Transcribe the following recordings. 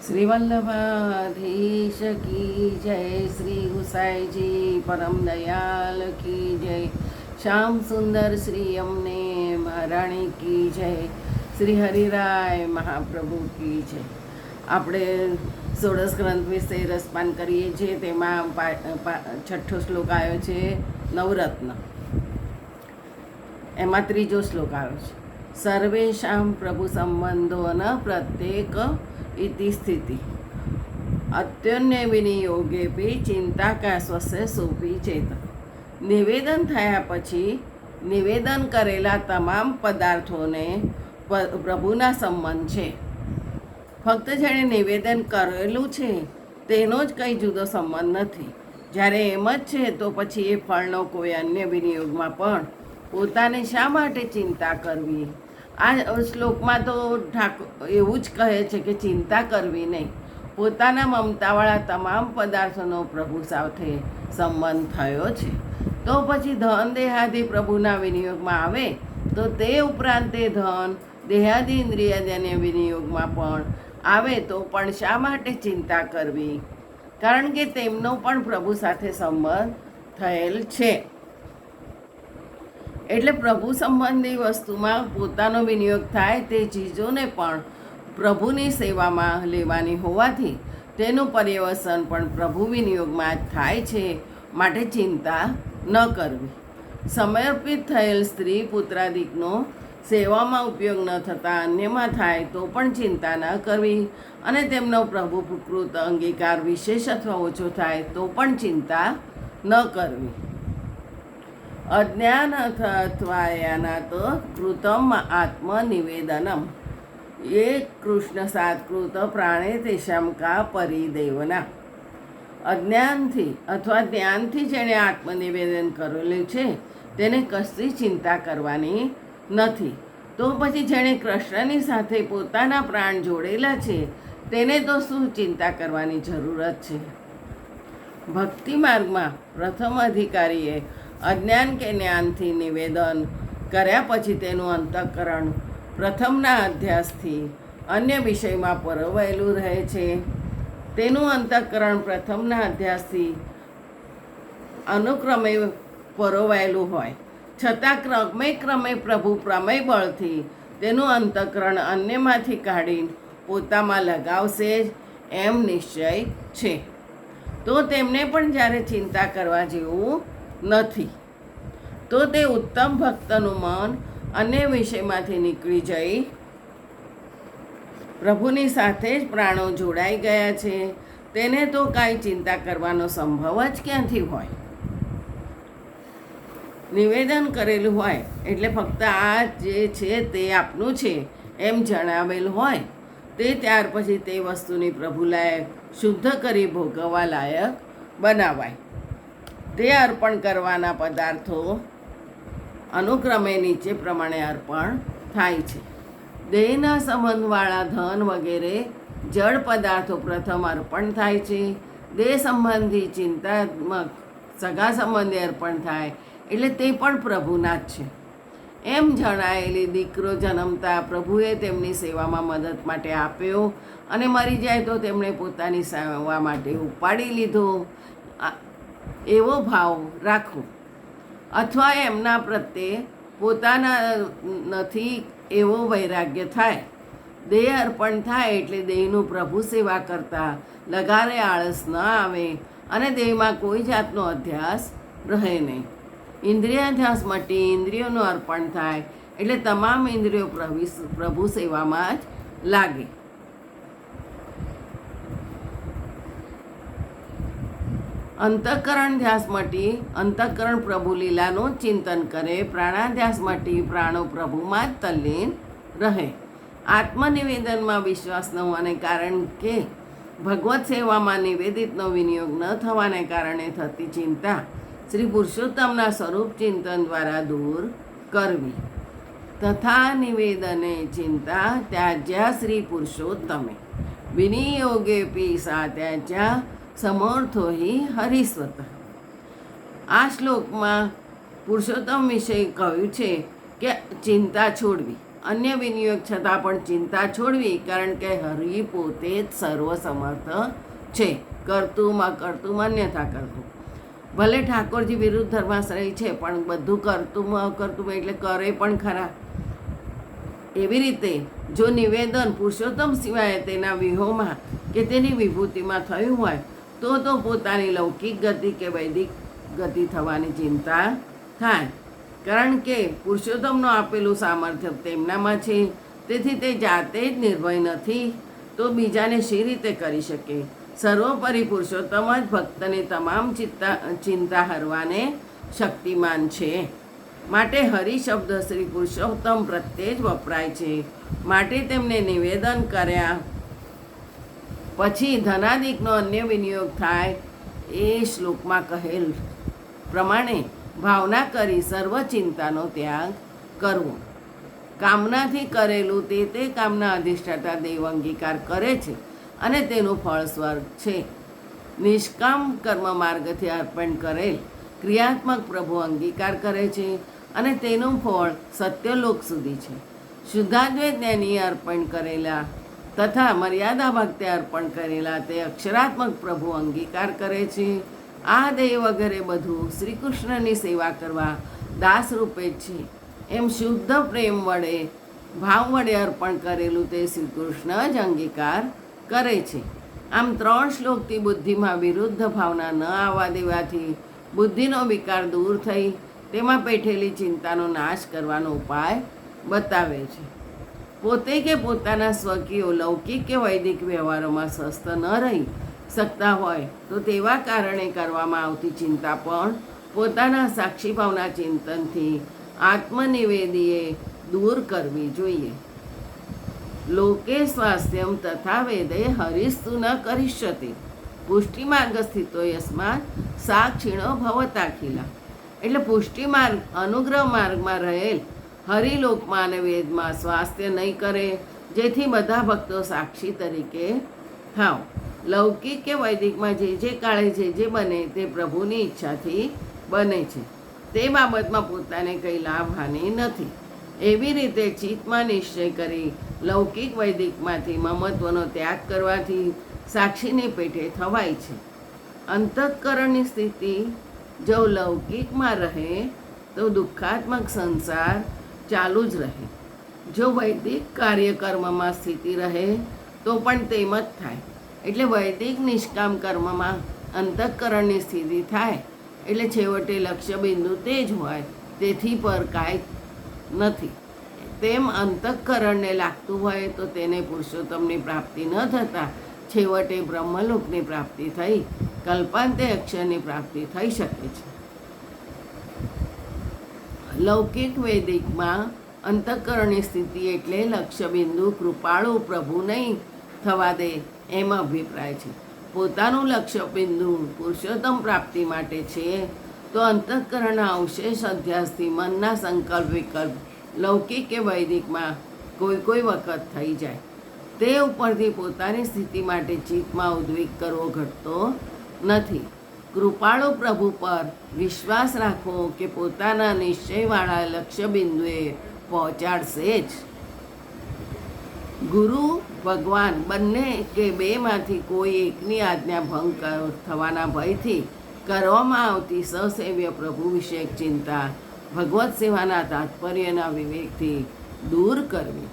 श्री वल्लभाधीश की जय, श्री गुसाई जी परम दयाल की जय, श्याम सुंदर श्री यमुने महाराणी की जय, શ્રી હરિરાય મહાપ્રભુ કી જય. આપણે ષોડશ ગ્રંથ વિશે રસપાન કરીએ છીએ. તેમાં છઠ્ઠો શ્લોક આવ્યો છે નવરત્ન. એમાં ત્રીજો શ્લોક આવ્યો છે સર્વેશામ પ્રભુ સંબંધો ન પ્રત્યેક ઇતિ સ્થિતિ અત્યન્ય વિનિયોગે પી ચિંતા કા સ્વસ્ય સોપી ચેત. નિવેદન થયા પછી નિવેદન કરેલા તમામ પદાર્થોને પ્રભુના સંબંધ છે. ફક્ત જેણે નિવેદન કરેલું છે તેનો જ કંઈ જુદો સંબંધ નથી. જ્યારે એમ જ છે તો પછી એ ફળનો કોઈ અન્ય વિનિયોગમાં પણ પોતાને શા માટે ચિંતા કરવી? આ શ્લોકમાં તો એવું જ કહે છે કે ચિંતા કરવી નહીં. પોતાના મમતાવાળા તમામ પદાર્થોનો પ્રભુ સાથે સંબંધ થયો છે. તો પછી ધન દેહાદી પ્રભુના વિનિયોગમાં આવે તો તે ઉપરાંત તે ધન દેહાદી ઇન્દ્રિયાદિના વિનિયોગમાં પણ આવે તો પણ શા માટે ચિંતા કરવી? કારણ કે તેમનો પણ પ્રભુ સાથે સંબંધ થયેલ છે. એટલે પ્રભુ સંબંધી વસ્તુમાં પોતાનો વિનિયોગ થાય તે ચીજોને પણ પ્રભુની સેવામાં લેવાની હોવાથી તેનું પર્યવસન પણ પ્રભુ વિનિયોગમાં જ થાય છે. માટે ચિંતા ન કરવી. સમર્પિત થયેલ સ્ત્રી પુત્રાદિકનો સેવામાં ઉપયોગ ન થતાં અન્યમાં થાય તો પણ ચિંતા ન કરવી. અને તેમનો પ્રભુકૃત અંગીકાર વિશેષ અથવા ઓછો થાય તો પણ ચિંતા ન કરવી. અજ્ઞાન અથવા યાનાત કૃતમ આત્મનિવેદનમ એ કૃષ્ણ સાત્કૃત પ્રાણે તેષામ કા પરિદેવના. અજ્ઞાનથી અથવા જ્ઞાનથી જેણે આત્મનિવેદન કરેલું છે તેને કશી ચિંતા કરવાની નથી. તો પછી જેણે કૃષ્ણની સાથે પોતાના પ્રાણ જોડેલા છે તેને તો શું ચિંતા કરવાની જરૂરત છે? ભક્તિ માર્ગમાં પ્રથમ અધિકારીએ અજ્ઞાન કે જ્ઞાનથી નિવેદન કર્યા પછી તેનું અંતઃકરણ પ્રથમના અધ્યાસથી અન્ય વિષયમાં પરોવાયેલું રહે છે. તેનું અંતઃકરણ પ્રથમના અધ્યાસથી અનુક્રમે પરોવાયેલું હોય છતાં ક્રમે પ્રભુ પ્રમેય બળથી તેનું અંતઃકરણ અન્યમાંથી કાઢી પોતામાં લગાવશે જ એમ નિશ્ચય છે. તો તેમને પણ જ્યારે ચિંતા કરવા જેવું નથી. તો તે ઉત્તમ ભક્તનું મન અન્ય વિષયમાંથી નીકળી જઈ પ્રભુની સાથે જ પ્રાણો જોડાઈ ગયા છે. તેને તો કાંઈ ચિંતા કરવાનો સંભવ જ ક્યાંથી હોય? નિવેદન કરેલું હોય એટલે ફક્ત આ જે છે તે આપનું છે એમ જણાવેલ હોય તે ત્યાર પછી તે વસ્તુની પ્રભુ લાયક શુદ્ધ કરી ભોગવવા લાયક બનાવાય. તે અર્પણ કરવાના પદાર્થો અનુક્રમે નીચે પ્રમાણે અર્પણ થાય છે. દેહના સંબંધવાળા ધન વગેરે જળ પદાર્થો પ્રથમ અર્પણ થાય છે. દેહ સંબંધી ચિંતાત્મક સગા સંબંધી અર્પણ થાય એટલે તે પણ પ્રભુના જ છે એમ જણાયેલી દીકરો જન્મતા પ્રભુએ તેમની સેવામાં મદદ માટે આપ્યો અને મરી જાય તો તેમણે પોતાની સેવા માટે ઉપાડી લીધો એવો ભાવ રાખવો. અથવા એમના પ્રત્યે પોતાના નથી એવો વૈરાગ્ય થાય. દેહ અર્પણ થાય એટલે દેહનું પ્રભુ સેવા કરતાં લગારે આળસ ન આવે અને દેહમાં કોઈ જાતનો અધ્યાસ રહે નહીં. ઇન્દ્રિયાધ્યાસ મટી ઇન્દ્રિયોનું અર્પણ થાય એટલે તમામ ઇન્દ્રિયો પ્રભુ સેવામાં જ લાગે. અંતઃકરણ ધ્યાસ મટી અંતઃકરણ પ્રભુ લીલાનું ચિંતન કરે. પ્રાણાધ્યાસ મટી પ્રાણો પ્રભુમાં જ તલ્લીન રહે. આત્મનિવેદનમાં વિશ્વાસ ન હોવાને કારણ કે ભગવત સેવામાં નિવેદિતનો વિનિયોગ ન થવાને કારણે થતી ચિંતા શ્રી પુરુષોત્તમના સ્વરૂપ ચિંતન દ્વારા દૂર કરવી. તથા નિવેદને ચિંતા ત્યાજ્યા શ્રી પુરુષોત્તમે વિનિયોગે પીસા ત્યાજ્યા સમર્થો હિ હરિસ્વત. આ શ્લોકમાં પુરુષોત્તમ વિશે કહ્યું છે કે ચિંતા છોડવી. અન્ય વિનિયોગ છતાં પણ ચિંતા છોડવી, કારણ કે હરિ પોતે જ સર્વસમર્થ છે, કરતું અન્યથા કરતું. ભલે ઠાકોરજી વિરુદ્ધ ધર્માશ્રય છે, પણ બધું કરતું એટલે કરે પણ ખરા. એવી રીતે જો નિવેદન પુરુષોત્તમ સિવાય તેના વિહોમાં કે તેની વિભૂતિમાં થયું હોય તો પોતાની લૌકિક ગતિ કે વૈદિક ગતિ થવાની ચિંતા થાય, કારણ કે પુરુષોત્તમનું આપેલું સામર્થ્ય તેમનામાં છે. તેથી તે જાતે જ નિર્ભય નથી તો બીજાને શી રીતે કરી શકે? સર્વોપરી પુરુષોત્તમ જ ભક્તની તમામ ચિંતા હરવાને શક્તિમાન છે. માટે હરિ શબ્દ શ્રી પુરુષોત્તમ પ્રત્યે જ વપરાય છે. માટે તેમને નિવેદન કર્યા પછી ધનાદિકનો અન્ય વિનિયોગ થાય એ શ્લોકમાં કહેલ પ્રમાણે ભાવના કરી સર્વ ચિંતાનો ત્યાગ કરવો. કામનાથી કરેલું તે કામના અધિષ્ઠાતા દેવ અંગીકાર કરે છે અને તેનું ફળ સ્વર્ગ છે. નિષ્કામ કર્મ માર્ગથી અર્પણ કરેલ ક્રિયાત્મક પ્રભુ અંગીકાર કરે છે અને તેનું ફળ સત્યલોક સુધી છે. શુદ્ધાદ્વૈત જ્ઞાનીએ અર્પણ કરેલા તથા મર્યાદા ભક્તે અર્પણ કરેલા તે અક્ષરાત્મક પ્રભુ અંગીકાર કરે છે. આ દેહ વગેરે બધું શ્રી કૃષ્ણની સેવા કરવા દાસ રૂપે જ છે એમ શુદ્ધ પ્રેમ વડે ભાવ વડે અર્પણ કરેલું તે શ્રી કૃષ્ણ જ અંગીકાર કરે છે. આમ 3 શ્લોકથી બુદ્ધિમાં વિરુદ્ધ ભાવના ન આવવા દેવાથી બુદ્ધિનો વિકાર દૂર થઈ તેમાં પેઠેલી ચિંતાનો નાશ કરવાનો ઉપાય બતાવે છે. પોતે કે પોતાના સ્વકીયો લૌકિક કે વૈદિક વ્યવહારોમાં સ્વસ્થ ન રહી શકતા હોય તો તેવા કારણે કરવામાં આવતી ચિંતા પણ પોતાના સાક્ષીભાવના ચિંતનથી આત્મનિવેદીએ દૂર કરવી જોઈએ. લોકે સ્વાસ્થ્યમ તથા વેદે હરિસ્તુ ન કરિષ્યતિ પુષ્ટિમાર્ગ સ્થિતો યસ્માત સાક્ષીણો ભવતાખિલા. એટલે પુષ્ટિમાર્ગ અનુગ્રહ માર્ગમાં રહેલ હરિલોકમાં અને વેદમાં સ્વાસ્થ્ય નહીં કરે, જેથી બધા ભક્તો સાક્ષી તરીકે થાવ. લૌકિક કે વૈદિકમાં જે કાળે જે બને તે પ્રભુની ઈચ્છાથી બને છે, તે બાબતમાં પોતાને કંઈ લાભ હાનિ નથી. એવી રીતે ચિત્તમાં નિશ્ચય કરી લૌકિક વૈદિકમાંથી મમત્વનો ત્યાગ કરવાથી સાક્ષીની પેઠે થવાય છે. અંતઃકરણની સ્થિતિ જો લૌકિકમાં રહે તો દુઃખાત્મક સંસાર ચાલુ જ રહે. જો વૈદિક કાર્યકર્મમાં સ્થિતિ રહે તો પણ તેમ જ થાય. એટલે વૈદિક નિષ્કામ કર્મમાં અંતઃકરણની સ્થિતિ થાય એટલે છેવટે લક્ષ્ય બિંદુ તે જ હોય, તેથી પર કાંઈ નથી. તેમ અંતઃકરણને લાગતું હોય તો તેને પુરુષોત્તમની પ્રાપ્તિ ન થતાં છેવટે બ્રહ્મલોકની પ્રાપ્તિ થઈ કલ્પાંતે અક્ષરની પ્રાપ્તિ થઈ શકે છે. લૌકિક વૈદિકમાં અંતઃકરણની સ્થિતિ એટલે લક્ષ્યબિંદુ કૃપાળુ પ્રભુ નહીં થવા દે એમ અભિપ્રાય છે. પોતાનું લક્ષ્યબિંદુ પુરુષોત્તમ પ્રાપ્તિ માટે છે તો અંતઃકરણના અવશેષ અધ્યાસથી મનના સંકલ્પ વિકલ્પ લૌકિક કે વૈદિકમાં કોઈ વખત થઈ જાય. તે ઉપરથી પોતાની સ્થિતિ માટે ચિત્તમાં ઉદ્વેગ કરવો ઘટતો નથી. કૃપાળુ પ્રભુ પર વિશ્વાસ રાખવો કે પોતાના નિશ્ચયવાળા લક્ષ્યબિંદુએ પહોંચાડશે જ. ગુરુ ભગવાન બંને કે બેમાંથી કોઈ એકની આજ્ઞા ભંગ થવાના ભયથી કરવામાં આવતી સસેવ્ય પ્રભુ વિષયક ચિંતા ભગવત સેવાના તાત્પર્યના વિવેકથી દૂર કરવી.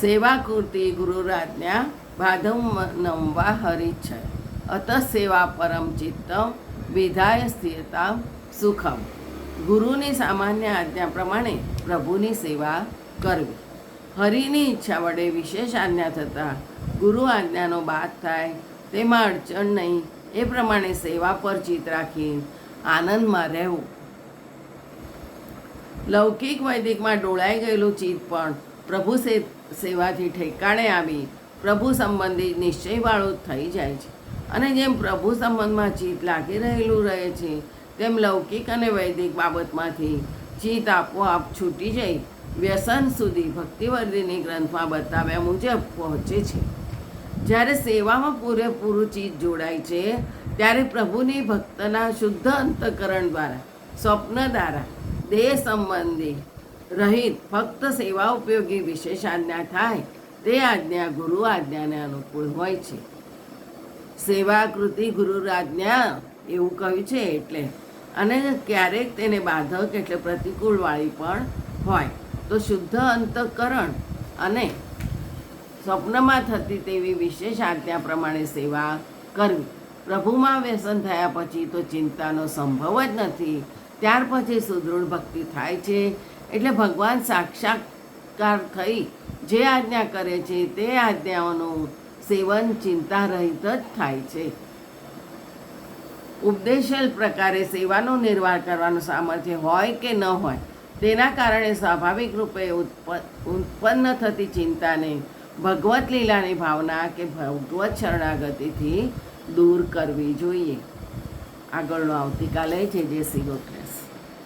સેવા કૃતિ ગુરુરાજ્ઞા બાધમનમવા હરિચ્છય અત સેવા પરમ ચિત્તમ વિધાય સ્થિરતા સુખમ. ગુરુની સામાન્ય આજ્ઞા પ્રમાણે પ્રભુની સેવા કરવી. હરિની ઈચ્છા વડે વિશેષ આજ્ઞા થતાં ગુરુ આજ્ઞાનો બાદ થાય તેમાં અડચણ નહીં એ પ્રમાણે સેવા પર ચિત્ત રાખી આનંદમાં રહેવું. લૌકિક વૈદિકમાં ડોળાઈ ગયેલું ચિત્ત પણ પ્રભુ સેવાથી ઠેકાણે આવી પ્રભુ સંબંધી નિશ્ચયવાળું થઈ જાય છે. અને જેમ પ્રભુ સંબંધમાં ચિત્ત લાગી રહેલું રહે છે તેમ લૌકિક અને વૈદિક બાબતમાંથી ચિત્ત આપોઆપ છૂટી જઈ વ્યસન સુધી ભક્તિવર્ધિની ગ્રંથમાં બતાવ્યા મુજબ પહોંચે છે. જ્યારે સેવામાં પૂરેપૂરું ચિત્ત જોડાય છે ત્યારે પ્રભુની ભક્તના શુદ્ધ અંતઃકરણ દ્વારા સ્વપ્ન દ્વારા દેહ સંબંધી રહિત ફક્ત સેવા ઉપયોગી વિશેષ આજ્ઞા થાય તે આજ્ઞા ગુરુ આજ્ઞાને અનુકૂળ હોય છે. સેવાકૃતિ ગુરુ આજ્ઞા એવું કહ્યું છે એટલે, અને ક્યારેક તેને બાધક એટલે પ્રતિકૂળવાળી પણ હોય. તો શુદ્ધ અંતઃકરણ અને સ્વપ્નમાં થતી તેવી વિશેષ આજ્ઞા પ્રમાણે સેવા કરવી. પ્રભુમાં વ્યસન થયા પછી તો ચિંતાનો સંભવ જ નથી. ત્યાર પછી સુદૃઢ ભક્તિ થાય છે. એટલે ભગવાન સાક્ષાત્કાર થઈ જે આજ્ઞા કરે છે તે આજ્ઞાઓનું સેવન ચિંતા રહિત જ થાય છે. ઉપદેશેલ પ્રકારે સેવાનો નિર્વાહ કરવાનું સામર્થ્ય હોય કે ન હોય, તેના કારણે સ્વાભાવિક રૂપે ઉત્પન્ન થતી ચિંતાને ભગવત લીલાની ભાવના કે ભગવત શરણાગતિથી દૂર કરવી જોઈએ. આગળનો આવતીકાલે છે. જય શ્રી કૃષ્ણ.